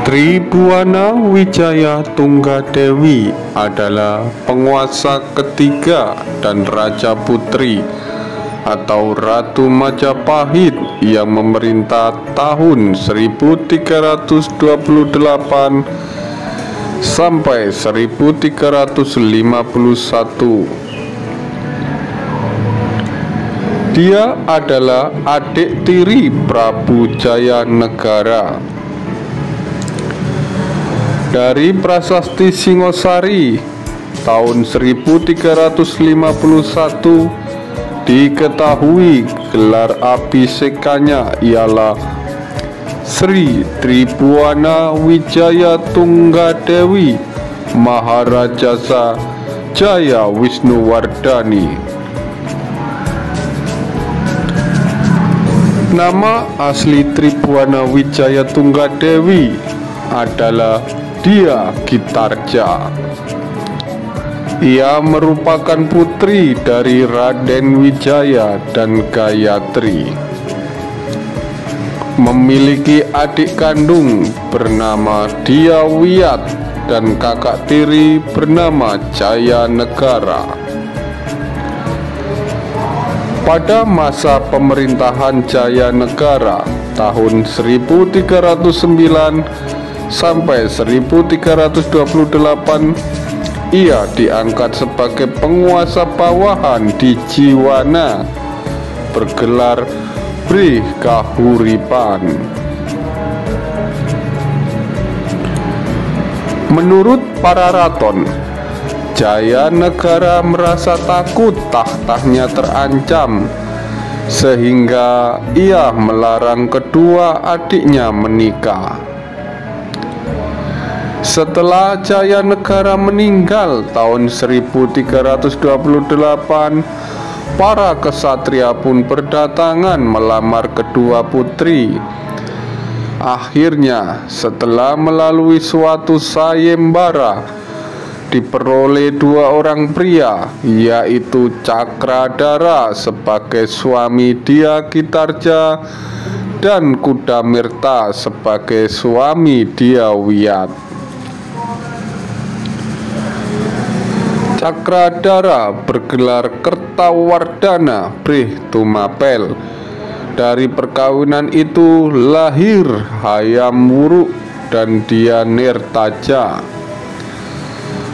Tribhuwana Wijaya Tunggadewi adalah penguasa ketiga dan Raja Putri atau Ratu Majapahit yang memerintah tahun 1328 sampai 1351. Dia adalah adik tiri Prabu Jayanegara. Dari Prasasti Singosari tahun 1351 diketahui gelar abhisekanya ialah Sri Tribhuwana Wijaya Tunggadewi Maharajasa Jaya Wisnuwardhani. Nama asli Tribhuwana Wijaya Tunggadewi adalah Dia Gitarja. Ia merupakan putri dari Raden Wijaya dan Gayatri. Memiliki adik kandung bernama Dia Wiyat dan kakak tiri bernama Jayanegara. Pada masa pemerintahan Jayanegara tahun 1309 sampai 1328, ia diangkat sebagai penguasa bawahan di Jiwana, bergelar Bri Kahuripan. Menurut para raton, Jayanegara merasa takut tahtanya terancam, sehingga ia melarang kedua adiknya menikah. Setelah Jayanegara meninggal tahun 1328, para kesatria pun berdatangan melamar kedua putri. Akhirnya, setelah melalui suatu sayembara, diperoleh dua orang pria, yaitu Cakradara sebagai suami Dia Gitarja dan Kudamirta sebagai suami Dia Wiyat. Cakradara bergelar Kertawardhana Brih Tumapel. Dari perkawinan itu lahir Hayam Wuruk dan Dia Nirtaja.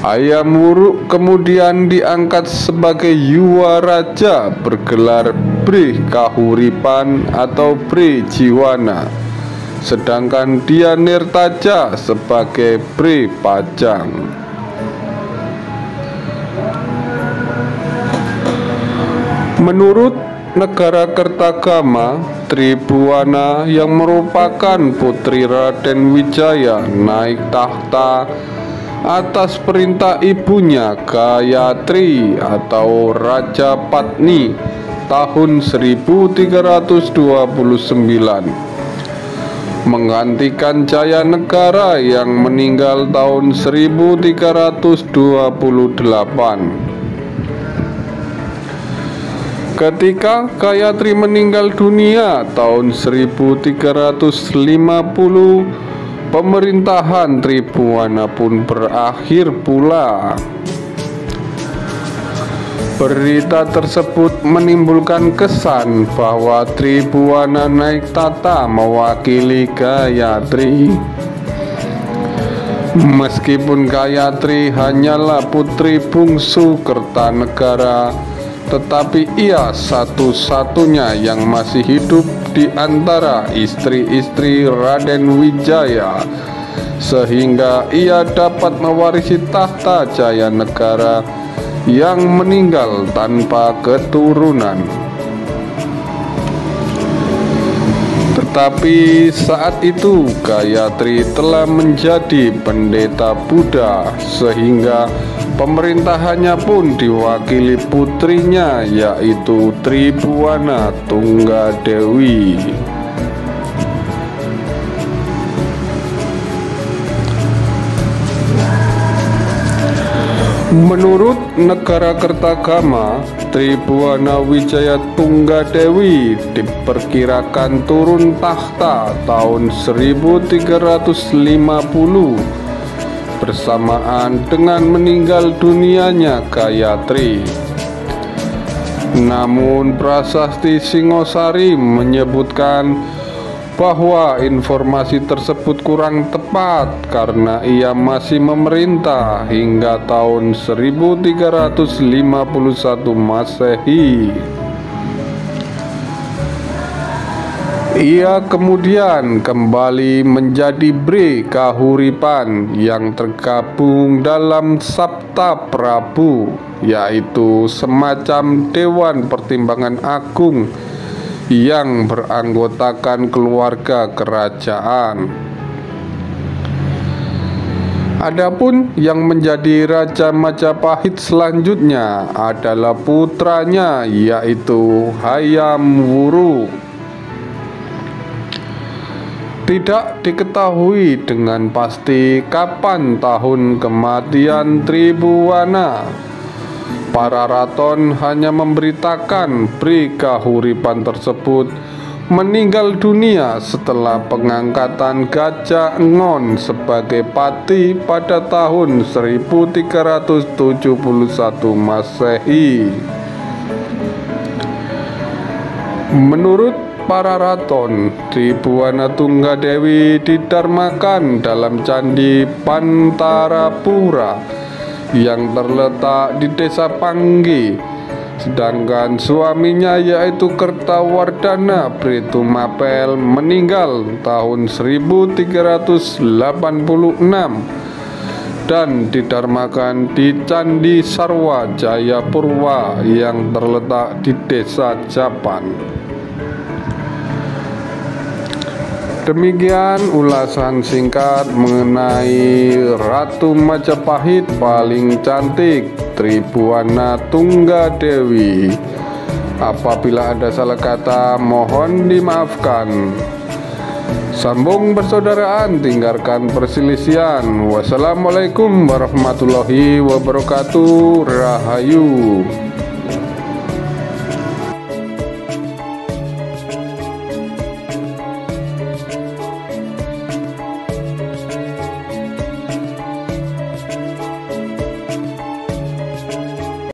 Hayam Wuruk kemudian diangkat sebagai Yuwa Raja bergelar Brih Kahuripan atau Brih Jiwana, sedangkan Dia Nirtaja sebagai Brih Pajang. Menurut negara Kertagama, Tribhuwana yang merupakan putri Raden Wijaya naik tahta atas perintah ibunya Gayatri atau Raja Patni tahun 1329, menggantikan Jayanegara yang meninggal tahun 1328. Ketika Gayatri meninggal dunia tahun 1350, pemerintahan Tribhuwana pun berakhir pula. Berita tersebut menimbulkan kesan bahwa Tribhuwana naik tahta mewakili Gayatri. Meskipun Gayatri hanyalah putri bungsu Kertanegara, tetapi ia satu-satunya yang masih hidup di antara istri-istri Raden Wijaya, sehingga ia dapat mewarisi tahta Jayanegara yang meninggal tanpa keturunan. Tetapi saat itu Gayatri telah menjadi pendeta Buddha, sehingga pemerintahannya pun diwakili putrinya, yaitu Tribhuwana Tunggadewi. Menurut negara Kertagama, Tribuana Wijaya Tunggadewi diperkirakan turun tahta tahun 1350 bersamaan dengan meninggal dunianya Gayatri. Namun Prasasti Singosari menyebutkan bahwa informasi tersebut kurang tepat karena ia masih memerintah hingga tahun 1351 Masehi. Ia kemudian kembali menjadi Bri Kahuripan yang tergabung dalam Sabta Prabu, yaitu semacam Dewan Pertimbangan Agung yang beranggotakan keluarga kerajaan. Adapun yang menjadi Raja Majapahit selanjutnya adalah putranya, yaitu Hayam Wuru. Tidak diketahui dengan pasti kapan tahun kematian Tribuana. Para raton hanya memberitakan Bri Kahuripan tersebut meninggal dunia setelah pengangkatan Gajah Engon sebagai pati pada tahun 1371 Masehi. Menurut para raton, Tribuana Tunggadewi didarmakan dalam Candi Pantarapura yang terletak di Desa Panggi, sedangkan suaminya yaitu Kertawardhana Britumapel meninggal tahun 1386 dan didarmakan di Candi Sarwa Jayapurwa yang terletak di Desa Japan. Demikian ulasan singkat mengenai Ratu Majapahit paling cantik, Tribuana Tunggadewi. Apabila ada salah kata, mohon dimaafkan. Sambung persaudaraan, tinggalkan perselisihan. Wassalamualaikum warahmatullahi wabarakatuh. Rahayu.